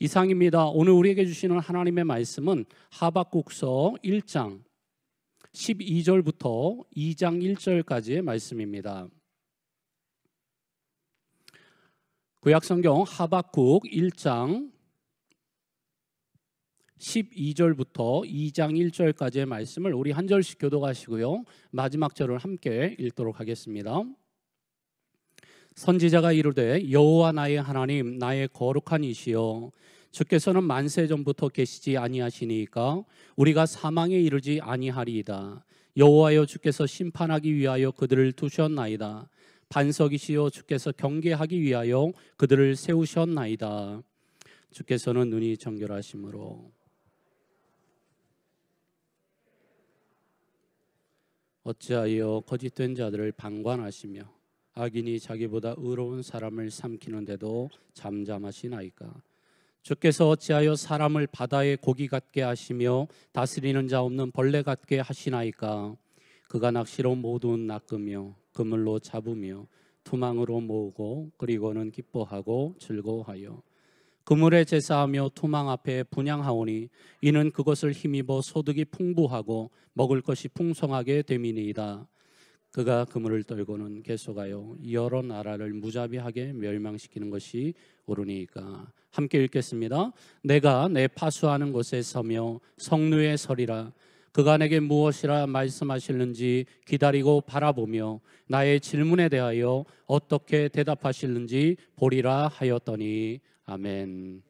이상입니다. 오늘 우리에게 주시는 하나님의 말씀은 하박국서 1장 12절부터 2장 1절까지의 말씀입니다. 구약성경 하박국 1장 12절부터 2장 1절까지의 말씀을 우리 한 절씩 교독하시고요, 마지막 절을 함께 읽도록 하겠습니다. 선지자가 이르되 여호와 나의 하나님, 나의 거룩한 이시여, 주께서는 만세 전부터 계시지 아니하시니까 우리가 사망에 이르지 아니하리이다. 여호와여, 주께서 심판하기 위하여 그들을 두셨나이다. 반석이시여, 주께서 경계하기 위하여 그들을 세우셨나이다. 주께서는 눈이 정결하심으로 어찌하여 거짓된 자들을 방관하시며 악인이 자기보다 의로운 사람을 삼키는데도 잠잠하시나이까. 주께서 어찌하여 사람을 바다의 고기 같게 하시며 다스리는 자 없는 벌레 같게 하시나이까. 그가 낚시로 모든 낚으며 그물로 잡으며 투망으로 모으고 그리고는 기뻐하고 즐거워하여 그물에 제사하며 투망 앞에 분향하오니 이는 그것을 힘입어 소득이 풍부하고 먹을 것이 풍성하게 됨이니이다. 그가 그물을 떨고는 계속하여 여러 나라를 무자비하게 멸망시키는 것이 옳으니까. 함께 읽겠습니다. 내가 내 파수하는 곳에 서며 성루에 서리라. 그가 내게 무엇이라 말씀하실는지 기다리고 바라보며 나의 질문에 대하여 어떻게 대답하실는지 보리라 하였더니. 아멘.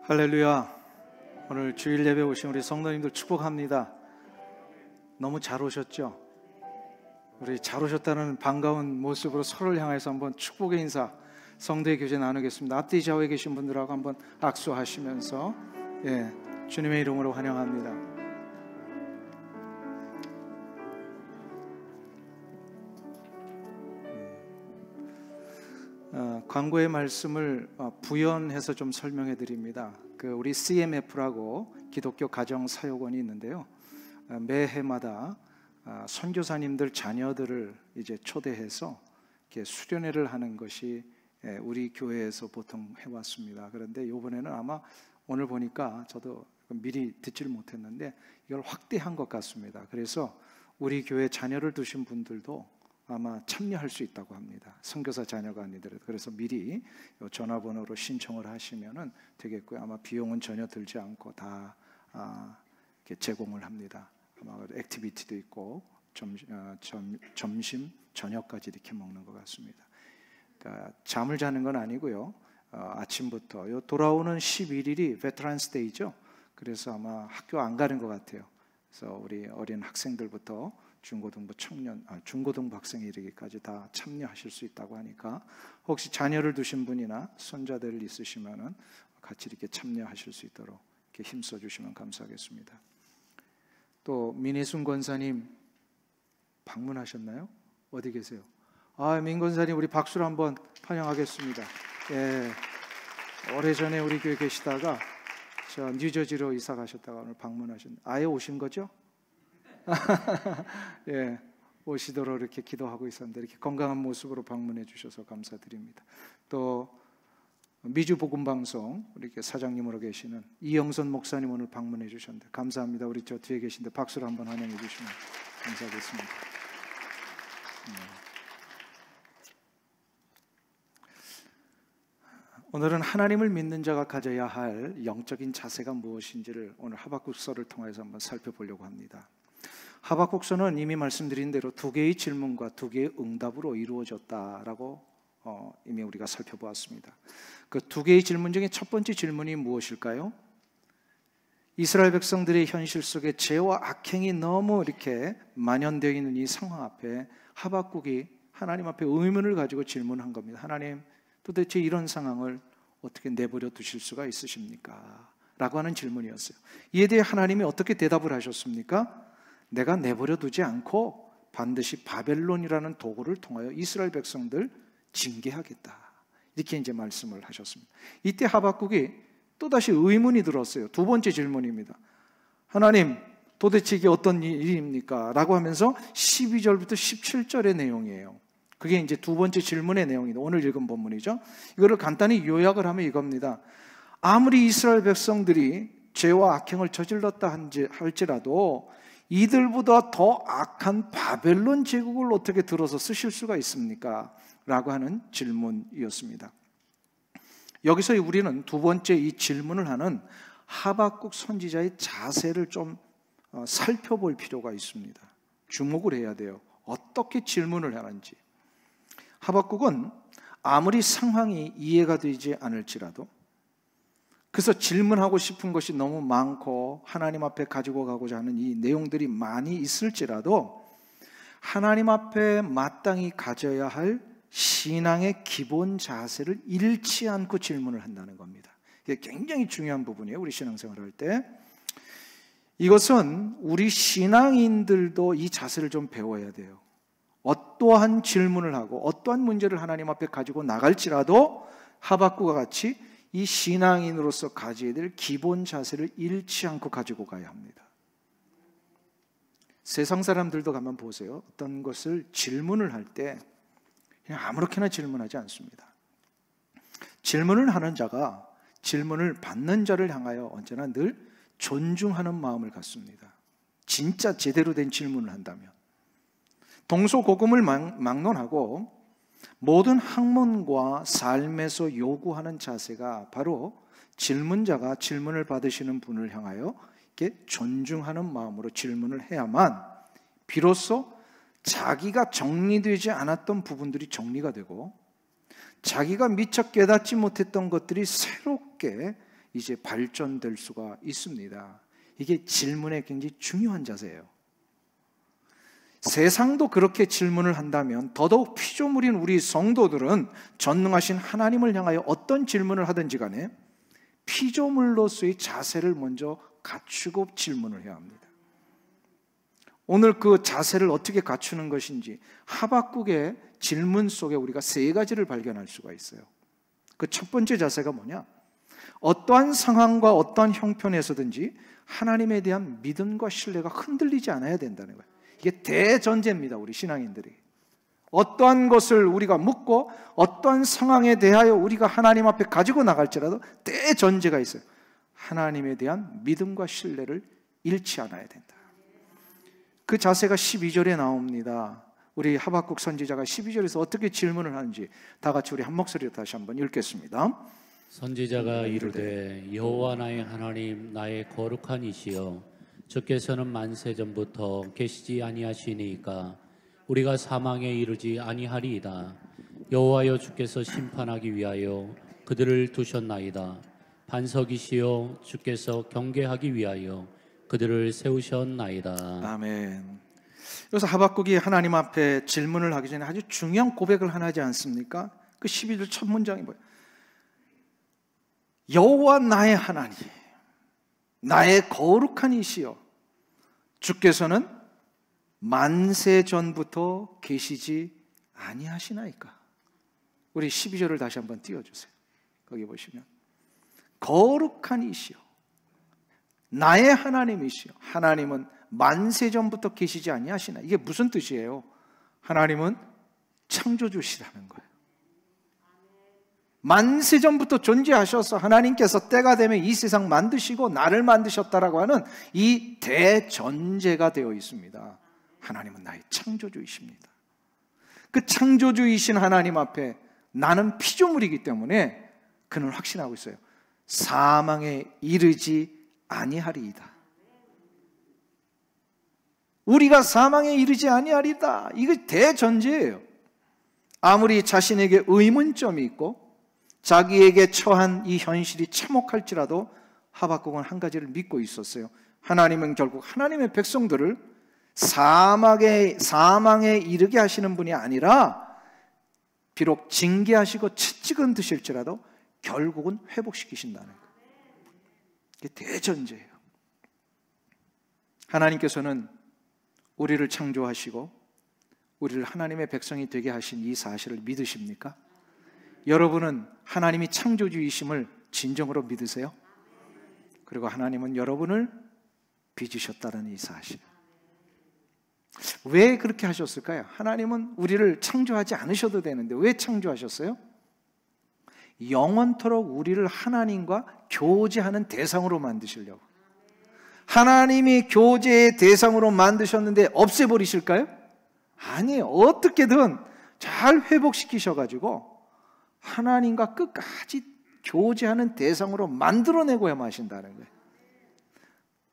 할렐루야. 오늘 주일 예배 오신 우리 성도님들 축복합니다. 너무 잘 오셨죠? 우리 잘 오셨다는 반가운 모습으로 서로를 향해서 한번 축복의 인사, 성도의 교제 나누겠습니다. 앞뒤 좌우에 계신 분들하고 한번 악수하시면서 주님의 이름으로 환영합니다. 광고의 말씀을 부연해서 좀 설명해 드립니다. 우리 CMF라고 기독교 가정 사역원이 있는데요, 매해마다 선교사님들 자녀들을 이제 초대해서 이렇게 수련회를 하는 것이 우리 교회에서 보통 해왔습니다. 그런데 이번에는 아마 오늘 보니까 저도 미리 듣지를 못했는데 이걸 확대한 것 같습니다. 그래서 우리 교회 자녀를 두신 분들도 아마 참여할 수 있다고 합니다. 선교사 자녀가 아니더라도. 그래서 미리 전화번호로 신청을 하시면 되겠고요. 아마 비용은 전혀 들지 않고 다 이렇게 제공을 합니다. 아마 액티비티도 있고 점심, 저녁까지 이렇게 먹는 것 같습니다. 그러니까 잠을 자는 건 아니고요. 아침부터 돌아오는 11일이 베테랑스 데이죠. 그래서 아마 학교 안 가는 것 같아요. 그래서 우리 어린 학생들부터 중고등부 학생에 이르기까지 다 참여하실 수 있다고 하니까 혹시 자녀를 두신 분이나 손자들 있으시면은 같이 이렇게 참여하실 수 있도록 이렇게 힘써 주시면 감사하겠습니다. 또 민혜순 권사님 방문하셨나요? 어디 계세요? 민 권사님, 우리 박수로 한번 환영하겠습니다. 오래전에 우리 교회 계시다가 저 뉴저지로 이사 가셨다가 오늘 방문하셨는데 아예 오신 거죠? 오시도록 이렇게 기도하고 있었는데 이렇게 건강한 모습으로 방문해 주셔서 감사드립니다. 또 미주 복음 방송 이렇게 사장님으로 계시는 이영선 목사님 오늘 방문해 주셨는데 감사합니다. 우리 저 뒤에 계신데 박수로 한번 환영해 주시면 감사하겠습니다. 오늘은 하나님을 믿는 자가 가져야 할 영적인 자세가 무엇인지를 오늘 하박국서를 통해서 한번 살펴보려고 합니다. 하박국서는 이미 말씀드린 대로 두 개의 질문과 두 개의 응답으로 이루어졌다라고 이미 우리가 살펴보았습니다. 그 두 개의 질문 중에 첫 번째 질문이 무엇일까요? 이스라엘 백성들의 현실 속에 죄와 악행이 너무 이렇게 만연되어 있는 이 상황 앞에 하박국이 하나님 앞에 의문을 가지고 질문한 겁니다. 하나님, 도대체 이런 상황을 어떻게 내버려 두실 수가 있으십니까? 라고 하는 질문이었어요. 이에 대해 하나님이 어떻게 대답을 하셨습니까? 내가 내버려 두지 않고 반드시 바벨론이라는 도구를 통하여 이스라엘 백성들 징계하겠다. 이렇게 이제 말씀을 하셨습니다. 이때 하박국이 또다시 의문이 들었어요. 두 번째 질문입니다. 하나님, 도대체 이게 어떤 일입니까? 라고 하면서 12절부터 17절의 내용이에요. 그게 이제 두 번째 질문의 내용입니다. 오늘 읽은 본문이죠. 이거를 간단히 요약을 하면 이겁니다. 아무리 이스라엘 백성들이 죄와 악행을 저질렀다 할지라도 이들보다 더 악한 바벨론 제국을 어떻게 들어서 쓰실 수가 있습니까? 라고 하는 질문이었습니다. 여기서 우리는 두 번째 이 질문을 하는 하박국 선지자의 자세를 좀 살펴볼 필요가 있습니다. 주목을 해야 돼요. 어떻게 질문을 하는지. 하박국은 아무리 상황이 이해가 되지 않을지라도, 그래서 질문하고 싶은 것이 너무 많고 하나님 앞에 가지고 가고자 하는 이 내용들이 많이 있을지라도 하나님 앞에 마땅히 가져야 할 신앙의 기본 자세를 잃지 않고 질문을 한다는 겁니다. 이게 굉장히 중요한 부분이에요. 우리 신앙생활을 할 때. 이것은 우리 신앙인들도 이 자세를 좀 배워야 돼요. 어떠한 질문을 하고 어떠한 문제를 하나님 앞에 가지고 나갈지라도 하박국과 같이 이 신앙인으로서 가져야 될 기본 자세를 잃지 않고 가지고 가야 합니다. 세상 사람들도 가만 보세요. 어떤 것을 질문을 할 때 그냥 아무렇게나 질문하지 않습니다. 질문을 하는 자가 질문을 받는 자를 향하여 언제나 늘 존중하는 마음을 갖습니다. 진짜 제대로 된 질문을 한다면. 동서고금을 막론하고 모든 학문과 삶에서 요구하는 자세가 바로 질문자가 질문을 받으시는 분을 향하여 이렇게 존중하는 마음으로 질문을 해야만 비로소 자기가 정리되지 않았던 부분들이 정리가 되고 자기가 미처 깨닫지 못했던 것들이 새롭게 이제 발전될 수가 있습니다. 이게 질문의 굉장히 중요한 자세예요. 세상도 그렇게 질문을 한다면 더더욱 피조물인 우리 성도들은 전능하신 하나님을 향하여 어떤 질문을 하든지 간에 피조물로서의 자세를 먼저 갖추고 질문을 해야 합니다. 오늘 그 자세를 어떻게 갖추는 것인지 하박국의 질문 속에 우리가 세 가지를 발견할 수가 있어요. 그 첫 번째 자세가 뭐냐? 어떠한 상황과 어떠한 형편에서든지 하나님에 대한 믿음과 신뢰가 흔들리지 않아야 된다는 거예요. 이게 대전제입니다. 우리 신앙인들이 어떠한 것을 우리가 묻고 어떠한 상황에 대하여 우리가 하나님 앞에 가지고 나갈지라도 대전제가 있어요. 하나님에 대한 믿음과 신뢰를 잃지 않아야 된다. 그 자세가 12절에 나옵니다. 우리 하박국 선지자가 12절에서 어떻게 질문을 하는지 다 같이 우리 한 목소리로 다시 한번 읽겠습니다. 선지자가 이르되 여호와 나의 하나님 나의 거룩한 이시여 주께서는 만세 전부터 계시지 아니하시니까 우리가 사망에 이르지 아니하리이다. 여호와여 주께서 심판하기 위하여 그들을 두셨나이다. 반석이시여 주께서 경계하기 위하여 그들을 세우셨나이다. 아멘. 여기서 하박국이 하나님 앞에 질문을 하기 전에 아주 중요한 고백을 하나 하지 않습니까? 그 12절 첫 문장이 뭐예요? 여호와 나의 하나님, 나의 거룩한 이시여 주께서는 만세 전부터 계시지 아니하시나이까. 우리 12절을 다시 한번 띄워주세요. 거기 보시면 거룩한 이시여 나의 하나님이시여. 하나님은 만세 전부터 계시지 아니하시나. 이게 무슨 뜻이에요? 하나님은 창조주시라는 거예요. 만세 전부터 존재하셔서 하나님께서 때가 되면 이 세상 만드시고 나를 만드셨다라고 하는 이 대전제가 되어 있습니다. 하나님은 나의 창조주이십니다. 그 창조주이신 하나님 앞에 나는 피조물이기 때문에 그는 확신하고 있어요. 사망에 이르지 아니하리이다. 우리가 사망에 이르지 아니하리이다. 이거 대전제예요. 아무리 자신에게 의문점이 있고 자기에게 처한 이 현실이 참혹할지라도 하박국은 한 가지를 믿고 있었어요. 하나님은 결국 하나님의 백성들을 사망에 이르게 하시는 분이 아니라 비록 징계하시고 채찍은 드실지라도 결국은 회복시키신다는 거예요. 이게 대전제예요. 하나님께서는 우리를 창조하시고 우리를 하나님의 백성이 되게 하신 이 사실을 믿으십니까? 여러분은 하나님이 창조주이심을 진정으로 믿으세요? 그리고 하나님은 여러분을 빚으셨다는 이 사실. 왜 그렇게 하셨을까요? 하나님은 우리를 창조하지 않으셔도 되는데 왜 창조하셨어요? 영원토록 우리를 하나님과 교제하는 대상으로 만드시려고. 하나님이 교제의 대상으로 만드셨는데 없애버리실까요? 아니에요. 어떻게든 잘 회복시키셔가지고 하나님과 끝까지 교제하는 대상으로 만들어내고야 마신다는 거예요.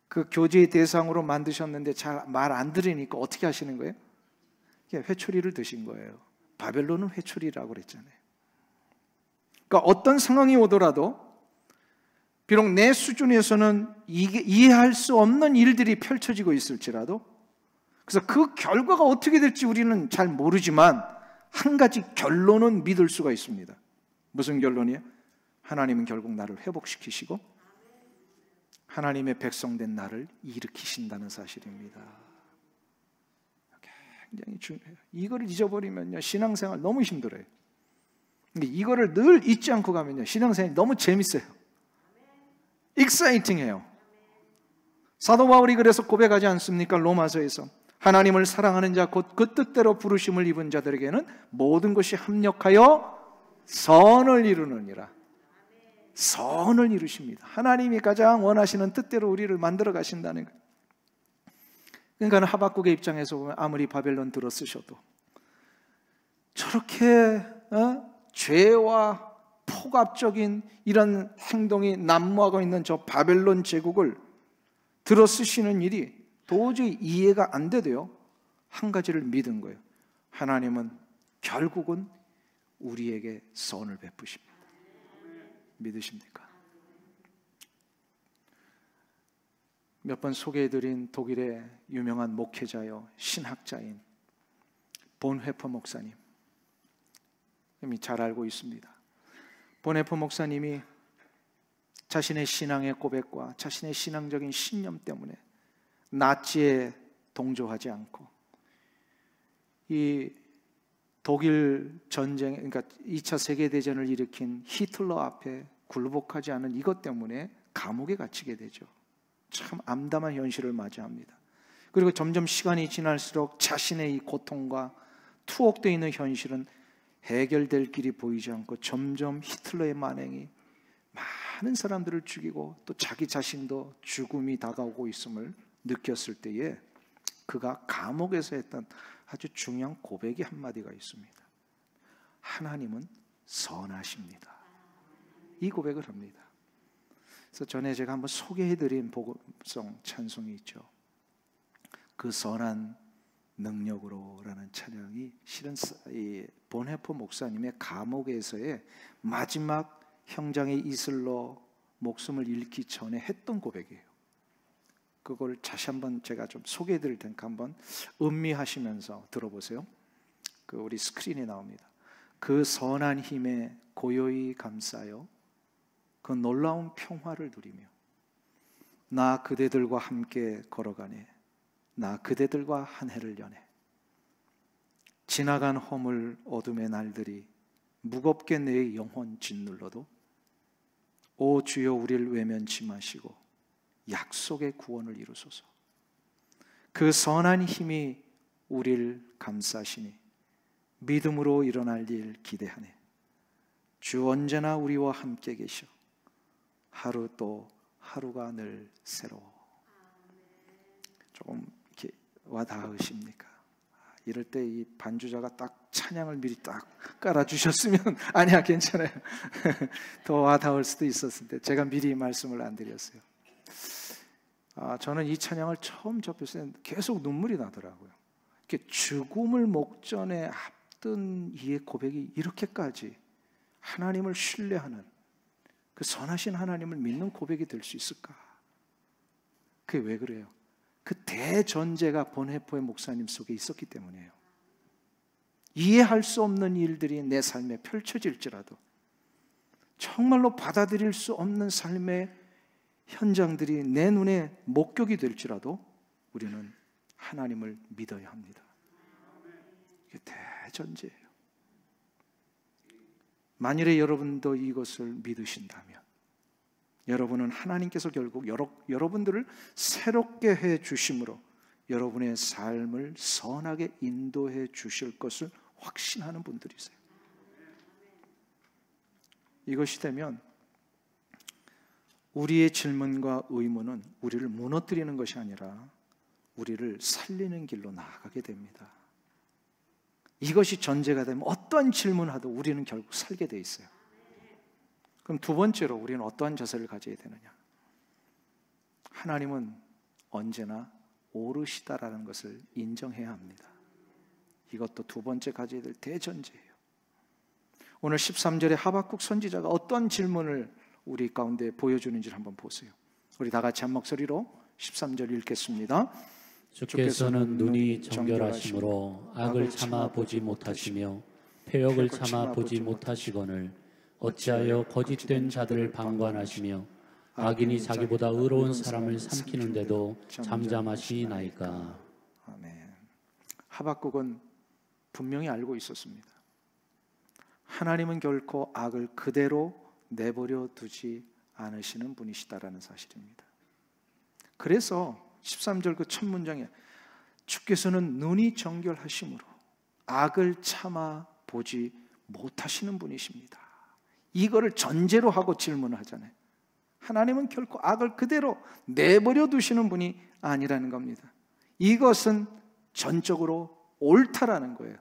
그 교제의 대상으로 만드셨는데 잘 말 안 들으니까 어떻게 하시는 거예요? 회초리를 드신 거예요. 바벨론은 회초리라고 그랬잖아요. 그러니까 어떤 상황이 오더라도 비록 내 수준에서는 이해할 수 없는 일들이 펼쳐지고 있을지라도, 그래서 그 결과가 어떻게 될지 우리는 잘 모르지만 한 가지 결론은 믿을 수가 있습니다. 무슨 결론이에요? 하나님은 결국 나를 회복시키시고 하나님의 백성된 나를 일으키신다는 사실입니다. 굉장히 중요해요. 이거를 잊어버리면요, 신앙생활 너무 힘들어요. 근데 이거를 늘 잊지 않고 가면요, 신앙생활이 너무 재밌어요. 익사이팅해요. 사도 바울이 그래서 고백하지 않습니까? 로마서에서 하나님을 사랑하는 자 곧 그 뜻대로 부르심을 입은 자들에게는 모든 것이 합력하여 선을 이루느니라. 선을 이루십니다. 하나님이 가장 원하시는 뜻대로 우리를 만들어 가신다는 거예요. 그러니까 하박국의 입장에서 보면 아무리 바벨론 들어 쓰셔도 저렇게 죄와 폭압적인 이런 행동이 난무하고 있는 저 바벨론 제국을 들어 쓰시는 일이 도저히 이해가 안 되도요, 한 가지를 믿은 거예요. 하나님은 결국은 우리에게 선을 베푸십니다. 믿으십니까? 몇 번 소개해드린 독일의 유명한 목회자요, 신학자인 본회퍼 목사님, 이미 잘 알고 있습니다. 본회퍼 목사님이 자신의 신앙의 고백과 자신의 신앙적인 신념 때문에 나치에 동조하지 않고 이 독일 전쟁, 그러니까 2차 세계대전을 일으킨 히틀러 앞에 굴복하지 않은 이것 때문에 감옥에 갇히게 되죠. 참 암담한 현실을 맞이합니다. 그리고 점점 시간이 지날수록 자신의 이 고통과 투옥되어 있는 현실은 해결될 길이 보이지 않고 점점 히틀러의 만행이 많은 사람들을 죽이고 또 자기 자신도 죽음이 다가오고 있음을 느꼈을 때에 그가 감옥에서 했던 아주 중요한 고백이 한마디가 있습니다. 하나님은 선하십니다. 이 고백을 합니다. 그래서 전에 제가 한번 소개해드린 복음성 찬송이 있죠. 그 선한 능력으로라는 찬양이 실은 이 본헤퍼 목사님의 감옥에서의 마지막 형장의 이슬로 목숨을 잃기 전에 했던 고백이에요. 그걸 다시 한번 제가 좀 소개해드릴 테니까 한번 음미하시면서 들어보세요. 그 우리 스크린에 나옵니다. 그 선한 힘에 고요히 감싸요 그 놀라운 평화를 누리며 나 그대들과 함께 걸어가네. 나 그대들과 한 해를 여네. 지나간 허물 어둠의 날들이 무겁게 내 영혼 짓눌러도 오 주여 우리를 외면치 마시고 약속의 구원을 이루소서. 그 선한 힘이 우리를 감싸시니 믿음으로 일어날 일 기대하네. 주 언제나 우리와 함께 계셔 하루 또 하루가 늘 새로워. 조금 이렇게 와닿으십니까? 이럴 때 이 반주자가 딱 찬양을 미리 딱 깔아주셨으면 아니야 괜찮아요. 더 와닿을 수도 있었을 때 제가 미리 말씀을 안 드렸어요. 저는 이 찬양을 처음 접했을 때 계속 눈물이 나더라고요. 이렇게 죽음을 목전에 앞둔 이의 고백이 이렇게까지 하나님을 신뢰하는 그 선하신 하나님을 믿는 고백이 될 수 있을까? 그게 왜 그래요? 그 대전제가 본헤퍼의 목사님 속에 있었기 때문이에요. 이해할 수 없는 일들이 내 삶에 펼쳐질지라도, 정말로 받아들일 수 없는 삶의 현장들이 내 눈에 목격이 될지라도 우리는 하나님을 믿어야 합니다. 이게 대전제예요. 만일에 여러분도 이것을 믿으신다면 여러분은 하나님께서 결국 여러분들을 새롭게 해 주심으로 여러분의 삶을 선하게 인도해 주실 것을 확신하는 분들이세요. 이것이 되면 우리의 질문과 의문은 우리를 무너뜨리는 것이 아니라 우리를 살리는 길로 나아가게 됩니다. 이것이 전제가 되면 어떠한 질문하도 우리는 결국 살게 돼 있어요. 그럼 두 번째로 우리는 어떠한 자세를 가져야 되느냐? 하나님은 언제나 옳으시다라는 것을 인정해야 합니다. 이것도 두 번째 가져야 될 대전제예요. 오늘 13절에 하박국 선지자가 어떤 질문을 우리 가운데 보여주는지를 한번 보세요. 우리 다 같이 한 목소리로 13절 읽겠습니다. 주께서는 눈이 정결하심으로 악을 참아 보지 못하시며 패역을 참아 보지 못하시거늘 어찌하여 거짓된 자들을 방관하시며 악인이 자기보다 의로운 사람을 삼키는데도 잠잠하시나이까. 아멘. 하박국은 분명히 알고 있었습니다. 하나님은 결코 악을 그대로 내버려 두지 않으시는 분이시다라는 사실입니다. 그래서 13절 그 첫 문장에 주께서는 눈이 정결하심으로 악을 참아 보지 못하시는 분이십니다. 이거를 전제로 하고 질문을 하잖아요. 하나님은 결코 악을 그대로 내버려 두시는 분이 아니라는 겁니다. 이것은 전적으로 옳다라는 거예요.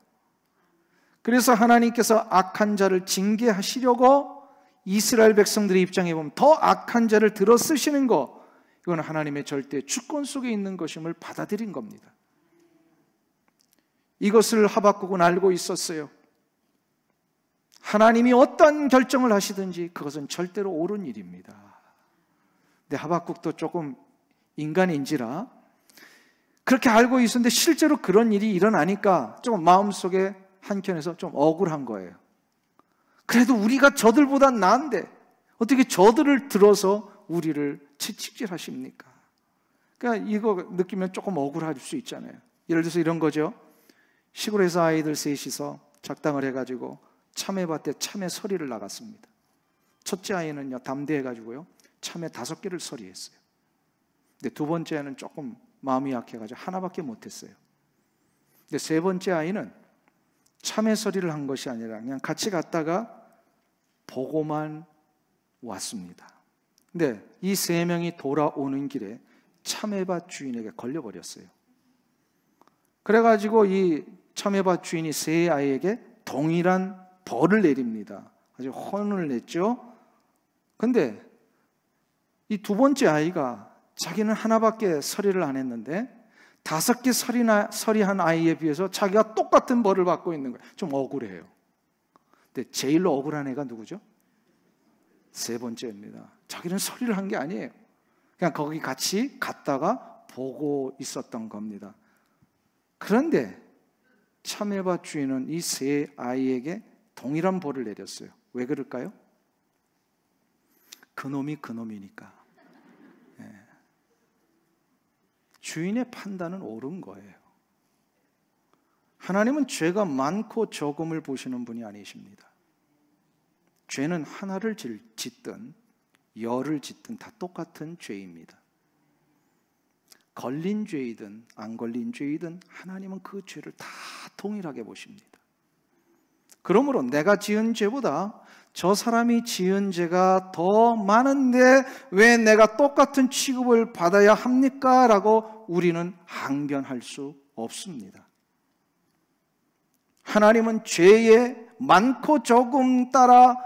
그래서 하나님께서 악한 자를 징계하시려고 이스라엘 백성들의 입장에 보면 더 악한 자를 들어 쓰시는 거, 이건 하나님의 절대 주권 속에 있는 것임을 받아들인 겁니다. 이것을 하박국은 알고 있었어요. 하나님이 어떤 결정을 하시든지 그것은 절대로 옳은 일입니다. 근데 하박국도 조금 인간인지라 그렇게 알고 있었는데 실제로 그런 일이 일어나니까 조금 마음속에 한켠에서 좀 억울한 거예요. 그래도 우리가 저들보다 나은데 어떻게 저들을 들어서 우리를 채찍질하십니까? 그러니까 이거 느끼면 조금 억울할 수 있잖아요. 예를 들어서 이런 거죠. 시골에서 아이들 셋이서 작당을 해가지고 참외밭에 참외 서리를 나갔습니다. 첫째 아이는요 담대해가지고요 참외 5개를 서리했어요. 근데 두 번째 아이는 조금 마음이 약해가지고 하나밖에 못했어요. 근데 세 번째 아이는 참외 서리를 한 것이 아니라 그냥 같이 갔다가 보고만 왔습니다. 근데 이 세 명이 돌아오는 길에 참외밭 주인에게 걸려버렸어요. 그래가지고 이 참외밭 주인이 세 아이에게 동일한 벌을 내립니다. 아주 혼을 냈죠. 근데 이 두 번째 아이가 자기는 하나밖에 서리를 안 했는데 5개 서리한 아이에 비해서 자기가 똑같은 벌을 받고 있는 거예요. 좀 억울해요. 근데 제일로 억울한 애가 누구죠? 세 번째입니다. 자기는 서리를 한 게 아니에요. 그냥 거기 같이 갔다가 보고 있었던 겁니다. 그런데 참외밭 주인은 이 세 아이에게 동일한 벌을 내렸어요. 왜 그럴까요? 그놈이 그놈이니까. 주인의 판단은 옳은 거예요. 하나님은 죄가 많고 적음을 보시는 분이 아니십니다. 죄는 하나를 짓든 열을 짓든 다 똑같은 죄입니다. 걸린 죄이든 안 걸린 죄이든 하나님은 그 죄를 다 동일하게 보십니다. 그러므로 내가 지은 죄보다 저 사람이 지은 죄가 더 많은데 왜 내가 똑같은 취급을 받아야 합니까? 라고 우리는 항변할 수 없습니다. 하나님은 죄의 많고 적음 따라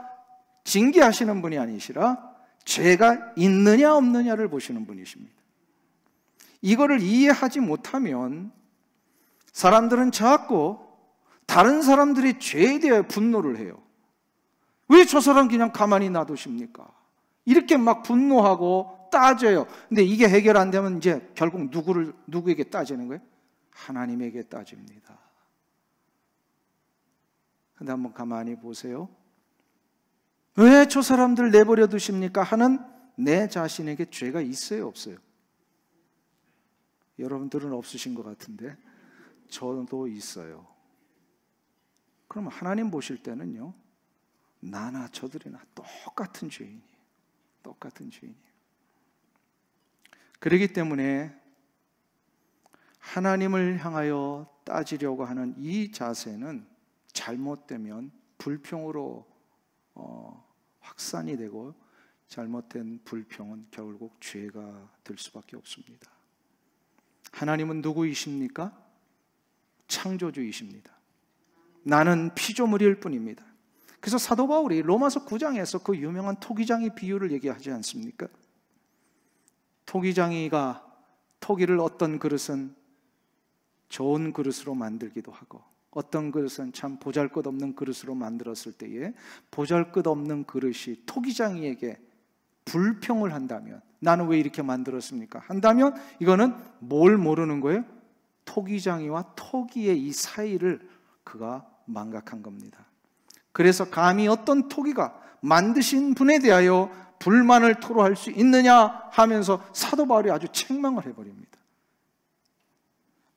징계하시는 분이 아니시라 죄가 있느냐 없느냐를 보시는 분이십니다. 이거를 이해하지 못하면 사람들은 자꾸 다른 사람들의 죄에 대해 분노를 해요. 왜 저 사람 그냥 가만히 놔두십니까? 이렇게 막 분노하고 따져요. 근데 이게 해결 안 되면 이제 결국 누구에게 따지는 거예요? 하나님에게 따집니다. 근데 한번 가만히 보세요. 왜 저 사람들 내버려 두십니까? 하는 내 자신에게 죄가 있어요, 없어요? 여러분들은 없으신 것 같은데 저도 있어요. 그럼 하나님 보실 때는요, 나나 저들이나 똑같은 죄인이에요. 똑같은 죄인이에요. 그렇기 때문에 하나님을 향하여 따지려고 하는 이 자세는 잘못되면 불평으로 확산이 되고, 잘못된 불평은 결국 죄가 될 수밖에 없습니다. 하나님은 누구이십니까? 창조주이십니다. 나는 피조물일 뿐입니다. 그래서 사도 바울이 로마서 9장에서 그 유명한 토기장이 비유를 얘기하지 않습니까? 토기장이가 토기를 어떤 그릇은 좋은 그릇으로 만들기도 하고, 어떤 그릇은 참 보잘것없는 그릇으로 만들었을 때에 보잘것없는 그릇이 토기장이에게 불평을 한다면, 나는 왜 이렇게 만들었습니까? 한다면 이거는 뭘 모르는 거예요? 토기장이와 토기의 이 사이를 그가 망각한 겁니다. 그래서 감히 어떤 토기가 만드신 분에 대하여 불만을 토로할 수 있느냐 하면서 사도 바울이 아주 책망을 해버립니다.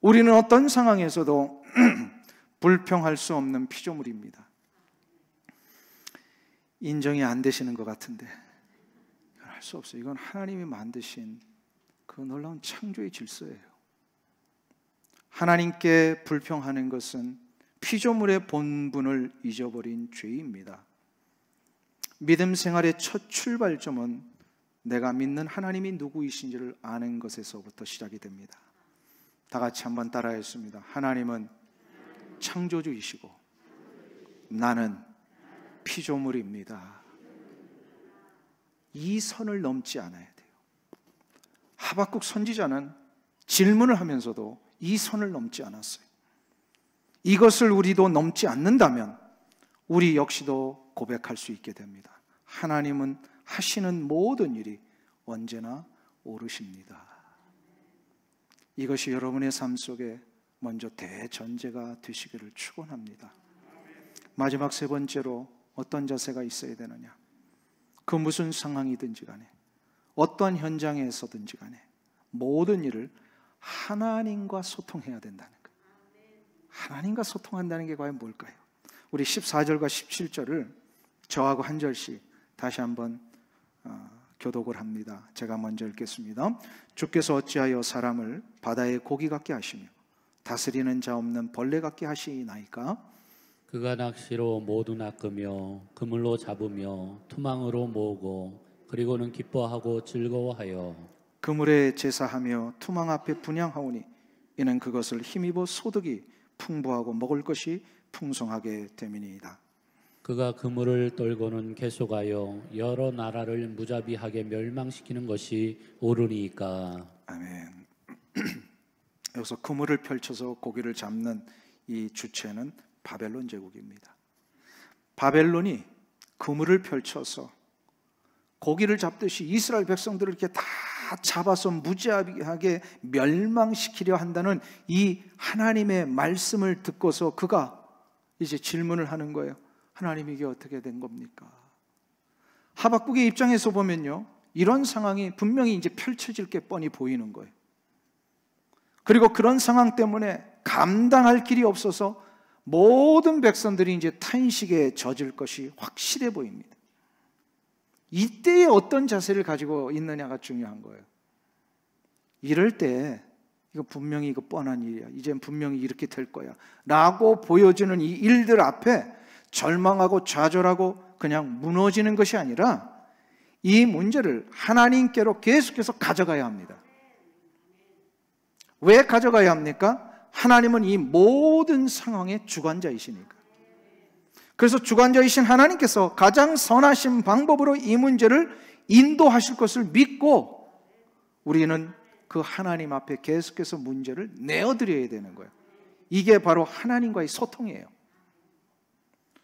우리는 어떤 상황에서도 불평할 수 없는 피조물입니다. 인정이 안 되시는 것 같은데 할 수 없어요. 이건 하나님이 만드신 그 놀라운 창조의 질서예요. 하나님께 불평하는 것은 피조물의 본분을 잊어버린 죄입니다. 믿음 생활의 첫 출발점은 내가 믿는 하나님이 누구이신지를 아는 것에서부터 시작이 됩니다. 다 같이 한번 따라했습니다. 하나님은 창조주이시고 나는 피조물입니다. 이 선을 넘지 않아야 돼요. 하박국 선지자는 질문을 하면서도 이 선을 넘지 않았어요. 이것을 우리도 넘지 않는다면 우리 역시도 고백할 수 있게 됩니다. 하나님은 하시는 모든 일이 언제나 옳으십니다. 이것이 여러분의 삶 속에 먼저 대전제가 되시기를 축원합니다. 마지막 세 번째로 어떤 자세가 있어야 되느냐? 그 무슨 상황이든지 간에, 어떠한 현장에서든지 간에 모든 일을 하나님과 소통해야 된다는 거예요. 하나님과 소통한다는 게 과연 뭘까요? 우리 14절과 17절을 저하고 한 절씩 다시 한번 교독을 합니다. 제가 먼저 읽겠습니다. 주께서 어찌하여 사람을 바다의 고기 같게 하시며 다스리는 자 없는 벌레 같게 하시나이까? 그가 낚시로 모두 낚으며 그물로 잡으며 투망으로 모으고 그리고는 기뻐하고 즐거워하여 그물에 제사하며 투망 앞에 분향하오니 이는 그것을 힘입어 소득이 풍부하고 먹을 것이 풍성하게 됨이니이다. 그가 그물을 떨고는 계속하여 여러 나라를 무자비하게 멸망시키는 것이 옳으니까. 아멘. 여기서 그물을 펼쳐서 고기를 잡는 이 주체는 바벨론 제국입니다. 바벨론이 그물을 펼쳐서 고기를 잡듯이 이스라엘 백성들을 이렇게 다 잡아서 무지하게 멸망시키려 한다는 이 하나님의 말씀을 듣고서 그가 이제 질문을 하는 거예요. 하나님, 이게 어떻게 된 겁니까? 하박국의 입장에서 보면요, 이런 상황이 분명히 이제 펼쳐질 게 뻔히 보이는 거예요. 그리고 그런 상황 때문에 감당할 길이 없어서 모든 백성들이 이제 탄식에 젖을 것이 확실해 보입니다. 이때에 어떤 자세를 가지고 있느냐가 중요한 거예요. 이럴 때 이거 분명히 이거 뻔한 일이야, 이젠 분명히 이렇게 될 거야 라고 보여지는 이 일들 앞에 절망하고 좌절하고 그냥 무너지는 것이 아니라 이 문제를 하나님께로 계속해서 가져가야 합니다. 왜 가져가야 합니까? 하나님은 이 모든 상황의 주관자이시니까. 그래서 주관자이신 하나님께서 가장 선하신 방법으로 이 문제를 인도하실 것을 믿고 우리는 그 하나님 앞에 계속해서 문제를 내어드려야 되는 거예요. 이게 바로 하나님과의 소통이에요.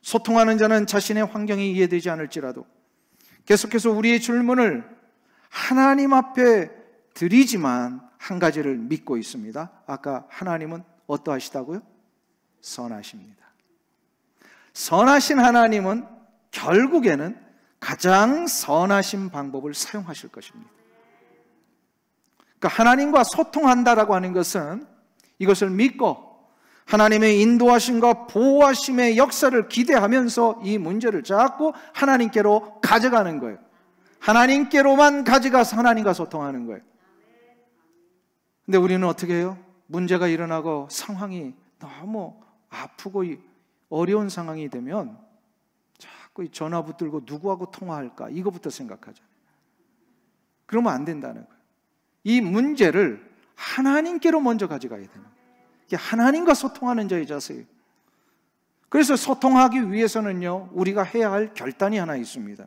소통하는 자는 자신의 환경이 이해되지 않을지라도 계속해서 우리의 질문을 하나님 앞에 드리지만 한 가지를 믿고 있습니다. 아까 하나님은 어떠하시다고요? 선하십니다. 선하신 하나님은 결국에는 가장 선하신 방법을 사용하실 것입니다. 그러니까 하나님과 소통한다라고 하는 것은 이것을 믿고 하나님의 인도하심과 보호하심의 역사를 기대하면서 이 문제를 자꾸 하나님께로 가져가는 거예요. 하나님께로만 가져가서 하나님과 소통하는 거예요. 근데 우리는 어떻게 해요? 문제가 일어나고 상황이 너무 아프고 어려운 상황이 되면 자꾸 전화 붙들고 누구하고 통화할까? 이거부터 생각하잖아요. 그러면 안 된다는 거예요. 이 문제를 하나님께로 먼저 가져가야 되는 거예요. 이게 하나님과 소통하는 자의 자세예요. 그래서 소통하기 위해서는요, 우리가 해야 할 결단이 하나 있습니다.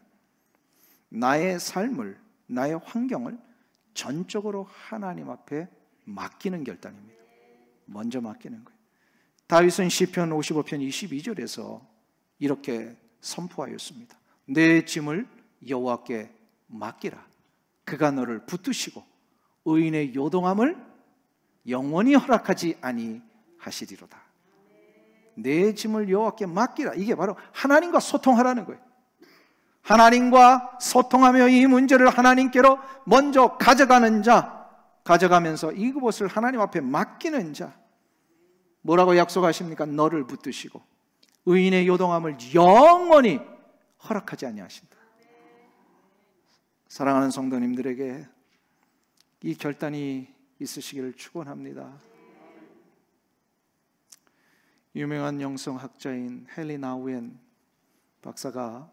나의 삶을, 나의 환경을 전적으로 하나님 앞에 맡기는 결단입니다. 먼저 맡기는 거예요. 다윗은 시편 55편 22절에서 이렇게 선포하였습니다. 내 짐을 여호와께 맡기라. 그가 너를 붙드시고 의인의 요동함을 영원히 허락하지 아니하시리로다. 내 짐을 여호와께 맡기라. 이게 바로 하나님과 소통하라는 거예요. 하나님과 소통하며 이 문제를 하나님께로 먼저 가져가는 자, 가져가면서 이것을 하나님 앞에 맡기는 자, 뭐라고 약속하십니까? 너를 붙드시고 의인의 요동함을 영원히 허락하지 아니하신다. 사랑하는 성도님들에게 이 결단이 있으시기를 축원합니다. 유명한 영성학자인 헨리 나우엔 박사가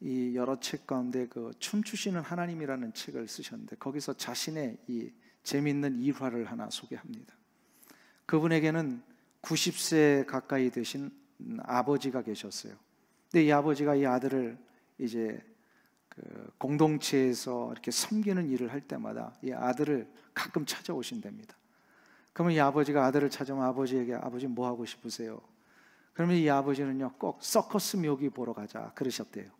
이 여러 책 가운데 그 춤추시는 하나님이라는 책을 쓰셨는데 거기서 자신의 이 재미있는 일화를 하나 소개합니다. 그분에게는 90세 가까이 되신 아버지가 계셨어요. 근데 이 아버지가 이 아들을 이제 그 공동체에서 이렇게 섬기는 일을 할 때마다 이 아들을 가끔 찾아오신답니다. 그러면 이 아버지가 아들을 찾아오면 아버지에게 아버지 뭐 하고 싶으세요? 그러면 이 아버지는요 꼭 서커스 묘기 보러 가자 그러셨대요.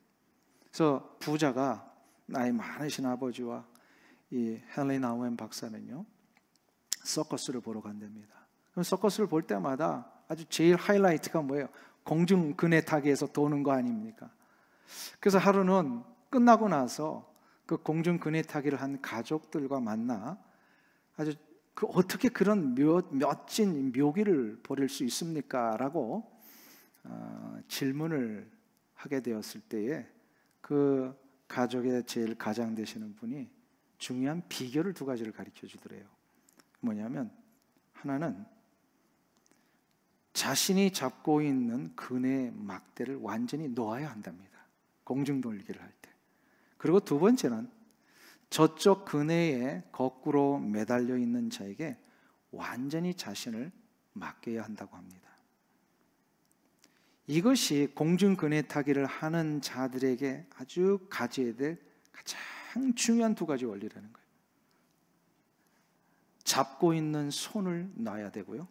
그래서 부자가 나이 많으신 아버지와 이 헨리 나우엔 박사는요 서커스를 보러 간답니다. 그럼 서커스를 볼 때마다 아주 제일 하이라이트가 뭐예요? 공중 그네 타기에서 도는 거 아닙니까? 그래서 하루는 끝나고 나서 그 공중 그네 타기를 한 가족들과 만나 아주 어떻게 그런 멋진 묘기를 벌일 수 있습니까? 라고 질문을 하게 되었을 때에 그 가족의 제일 가장 되시는 분이 중요한 비결을 두 가지를 가르쳐 주더래요. 뭐냐면 하나는 자신이 잡고 있는 그네 막대를 완전히 놓아야 한답니다. 공중 돌기를 할 때. 그리고 두 번째는 저쪽 그네에 거꾸로 매달려 있는 자에게 완전히 자신을 맡겨야 한다고 합니다. 이것이 공중 그네 타기를 하는 자들에게 아주 가져야 될 가장 중요한 두 가지 원리라는 거예요. 잡고 있는 손을 놔야 되고요.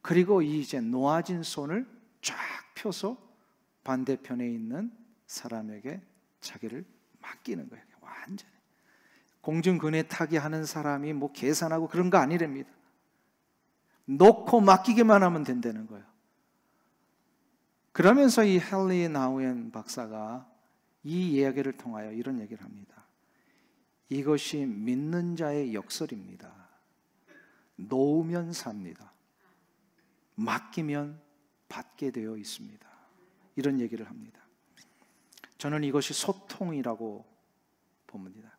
그리고 이제 놓아진 손을 쫙 펴서 반대편에 있는 사람에게 자기를 맡기는 거예요. 완전히. 공중 그네 타기 하는 사람이 뭐 계산하고 그런 거 아니랍니다. 놓고 맡기기만 하면 된다는 거예요. 그러면서 이 헨리 나우엔 박사가 이 이야기를 통하여 이런 얘기를 합니다. 이것이 믿는 자의 역설입니다. 놓으면 삽니다. 맡기면 받게 되어 있습니다. 이런 얘기를 합니다. 저는 이것이 소통이라고 봅니다.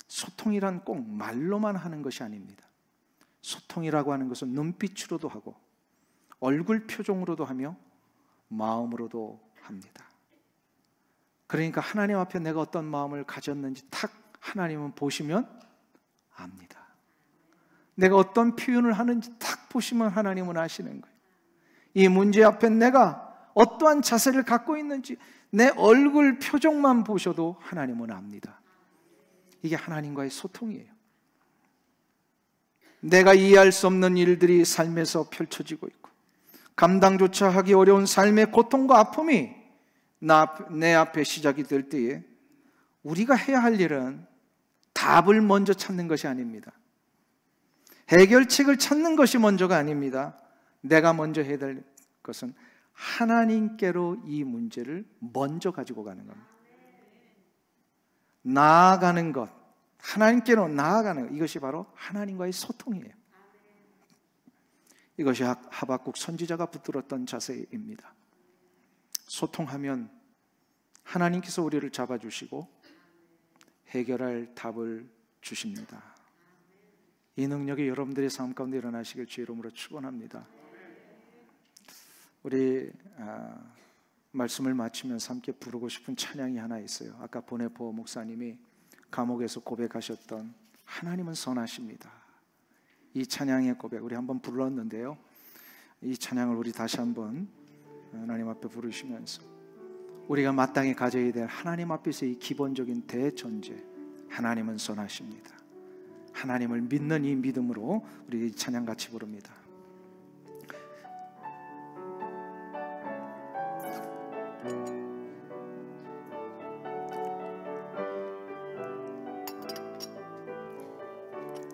소통이란 꼭 말로만 하는 것이 아닙니다. 소통이라고 하는 것은 눈빛으로도 하고 얼굴 표정으로도 하며 마음으로도 합니다. 그러니까 하나님 앞에 내가 어떤 마음을 가졌는지 탁 하나님은 보시면 압니다. 내가 어떤 표현을 하는지 탁 보시면 하나님은 아시는 거예요. 이 문제 앞에 내가 어떠한 자세를 갖고 있는지 내 얼굴 표정만 보셔도 하나님은 압니다. 이게 하나님과의 소통이에요. 내가 이해할 수 없는 일들이 삶에서 펼쳐지고 있고 감당조차 하기 어려운 삶의 고통과 아픔이 내 앞에 시작이 될 때에 우리가 해야 할 일은 답을 먼저 찾는 것이 아닙니다. 해결책을 찾는 것이 먼저가 아닙니다. 내가 먼저 해야 될 것은 하나님께로 이 문제를 먼저 가지고 가는 겁니다. 나아가는 것, 하나님께로 나아가는 것, 이것이 바로 하나님과의 소통이에요. 이것이 하박국 선지자가 붙들었던 자세입니다. 소통하면 하나님께서 우리를 잡아주시고 해결할 답을 주십니다. 이 능력이 여러분들의 삶 가운데 일어나시길 주의 이름으로 축원합니다. 우리 말씀을 마치면서 함께 부르고 싶은 찬양이 하나 있어요. 아까 보네포 목사님이 감옥에서 고백하셨던 하나님은 선하십니다. 이 찬양의 고백 우리 한번 불렀는데요. 이 찬양을 우리 다시 한번 하나님 앞에 부르시면서 우리가 마땅히 가져야 될 하나님 앞에서 이 기본적인 대전제, 하나님은 선하십니다. 하나님을 믿는 이 믿음으로 우리 이 찬양 같이 부릅니다.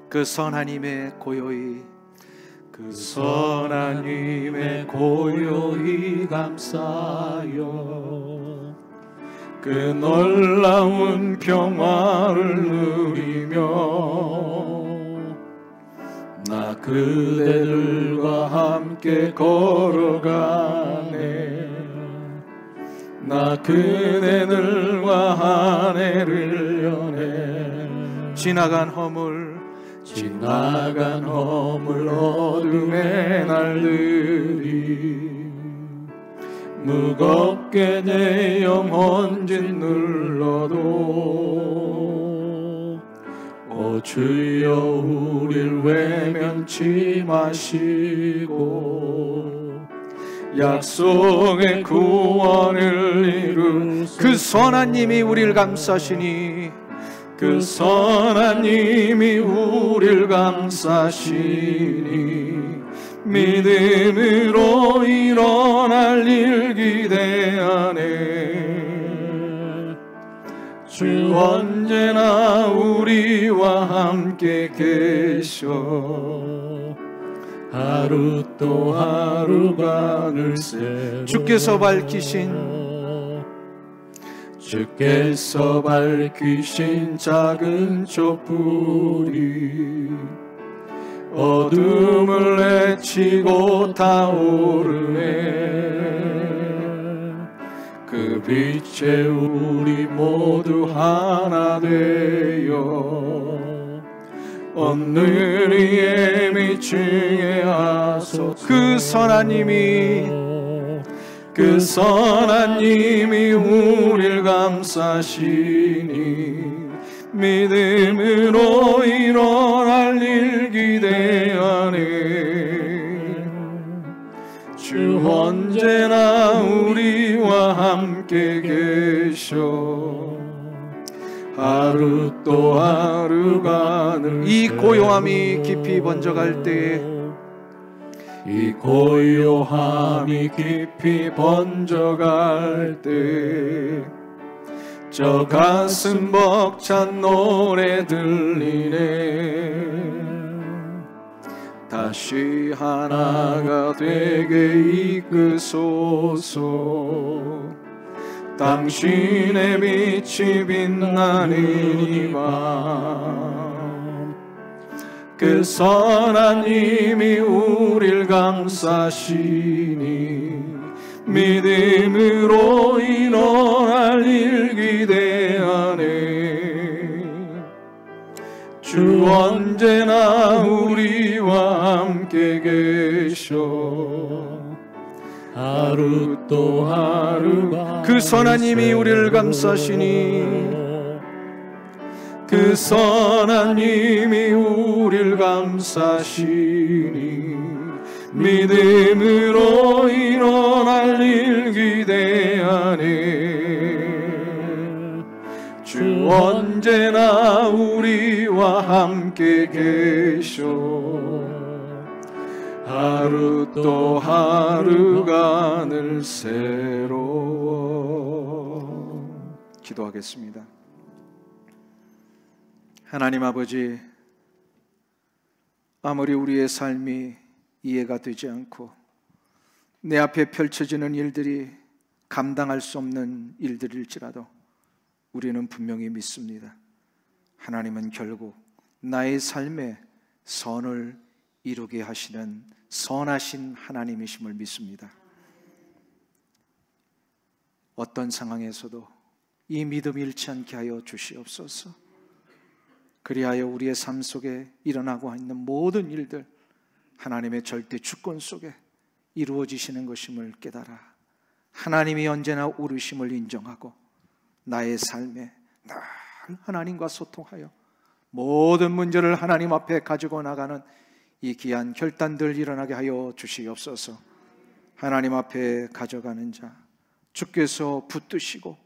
그 선하님의 고요히, 그 선하님의 고요히 감싸요. 그 놀라운 평화를 누리며 나 그대들과 함께 걸어가네. 나 그대들과 한 해를 여네. 지나간 허물 어둠의 날들이 무겁게 내 영혼 짓눌러도 오 주여 우릴 외면치 마시고 약속의 구원을 이룬 그 선한 님이 우릴 감싸시니, 그 선한 님이 우릴 감싸시니 믿음으로 일어날 일 기대하네. 주 언제나 우리와 함께 계셔 하루 또 하루가 늘새 주께서 밝히신 작은 촛불이 어둠을 헤치고 타오르네. 그 빛에 우리 모두 하나 되어 오늘 위에 미층에 하소. 그 선한 님이 우릴 감싸시니 믿음으로 일어날 일 기대하네. 주 언제나 우리와 함께 계셔 하루 또 하루가 이 고요함이 깊이 번져갈 때에, 이 고요함이 깊이 번져갈 때 저 가슴 벅찬 노래 들리네. 다시 하나가 되게 이끄소서. 당신의 빛이 빛나는 이 밤, 그 선한 님이 우릴 감싸시니 믿음으로 일어날 일 기대하네. 주 언제나 우리와 함께 계셔 하루 또 하루가 그 선한 님이 우리를 감싸시니, 그 선한 님이 우리를 감싸시니 믿음으로 일어날 일 기대하네. 주 언제나 우리와 함께 계셔 하루 또 하루가 늘 새로워. 기도하겠습니다. 하나님 아버지, 아무리 우리의 삶이 이해가 되지 않고 내 앞에 펼쳐지는 일들이 감당할 수 없는 일들일지라도 우리는 분명히 믿습니다. 하나님은 결국 나의 삶에 선을 이루게 하시는 선하신 하나님이심을 믿습니다. 어떤 상황에서도 이 믿음 잃지 않게 하여 주시옵소서. 그리하여 우리의 삶 속에 일어나고 있는 모든 일들 하나님의 절대 주권 속에 이루어지시는 것임을 깨달아 하나님이 언제나 오르심을 인정하고 나의 삶에 늘 하나님과 소통하여 모든 문제를 하나님 앞에 가지고 나가는 이 귀한 결단들 일어나게 하여 주시옵소서. 하나님 앞에 가져가는 자, 주께서 붙드시고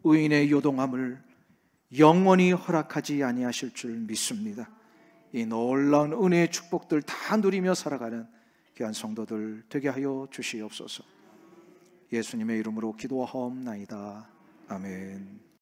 의인의 요동함을 영원히 허락하지 아니하실 줄 믿습니다. 이 놀라운 은혜의 축복들 다 누리며 살아가는 귀한 성도들 되게 하여 주시옵소서. 예수님의 이름으로 기도하옵나이다. 아멘.